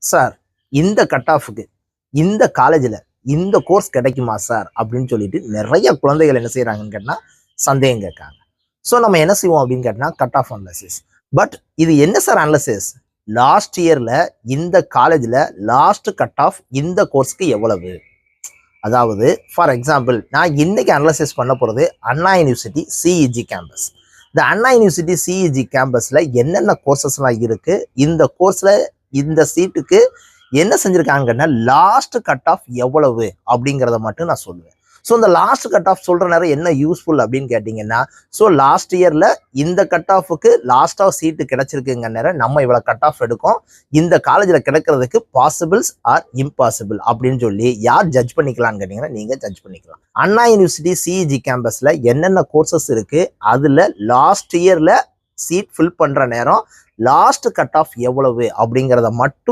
Sir இந்த cut ஆஃபுக்கு இந்த காலேஜில் இந்த கோர்ஸ் கிடைக்குமா சார் அப்படின்னு சொல்லிட்டு நிறைய குழந்தைகள் என்ன செய்கிறாங்கன்னு கேட்டால் சந்தேகம் கேட்காங்க. ஸோ நம்ம என்ன செய்வோம் அப்படின்னு கேட்டால் கட் ஆஃப் அனாலிசிஸ். பட் இது என்ன சார் அனாலிசிஸ்? லாஸ்ட் இயரில் இந்த காலேஜில் லாஸ்ட் கட் ஆஃப் இந்த கோர்ஸ்க்கு எவ்வளவு? அதாவது ஃபார் எக்ஸாம்பிள் நான் இன்னைக்கு அனலைசிஸ் பண்ண போகிறது அண்ணா யூனிவர்சிட்டி சிஇஜி கேம்பஸ். இந்த அண்ணா யூனிவர்சிட்டி சிஇஜி கேம்பஸில் என்னென்ன கோர்சஸ்லாம் இருக்குது, இந்த கோர்ஸில் இந்த சீட்டுக்கு என்ன செஞ்சுருக்காங்கன்னா லாஸ்ட் கட் ஆஃப் எவ்வளவு அப்படிங்கிறத மட்டும் நான் சொல்லுவேன். ஸோ இந்த லாஸ்ட் கட் ஆஃப் சொல்கிற நேரம் என்ன யூஸ்ஃபுல் அப்படின்னு கேட்டிங்கன்னா, ஸோ லாஸ்ட் இயரில் இந்த கட் ஆஃபுக்கு லாஸ்ட்டாக சீட்டு கிடைச்சிருக்குங்க நேரம் நம்ம இவ்வளோ கட் ஆஃப் எடுக்கும், இந்த காலேஜில் கிடைக்கிறதுக்கு பாசிபிள்ஸ் ஆர் இம்பாசிபிள் அப்படின்னு சொல்லி யார் ஜட்ஜ் பண்ணிக்கலாம்னு கேட்டிங்கன்னா நீங்கள் ஜட்ஜ் பண்ணிக்கலாம். அண்ணா யூனிவர்சிட்டி சிஇஜி கேம்பஸில் என்னென்ன கோர்சஸ் இருக்குது, அதில் லாஸ்ட் இயரில் சீட் ஃபில் பண்ணுற நேரம் லாஸ்ட் கட் ஆஃப் எவ்வளவு அப்படிங்கிறத மட்டும்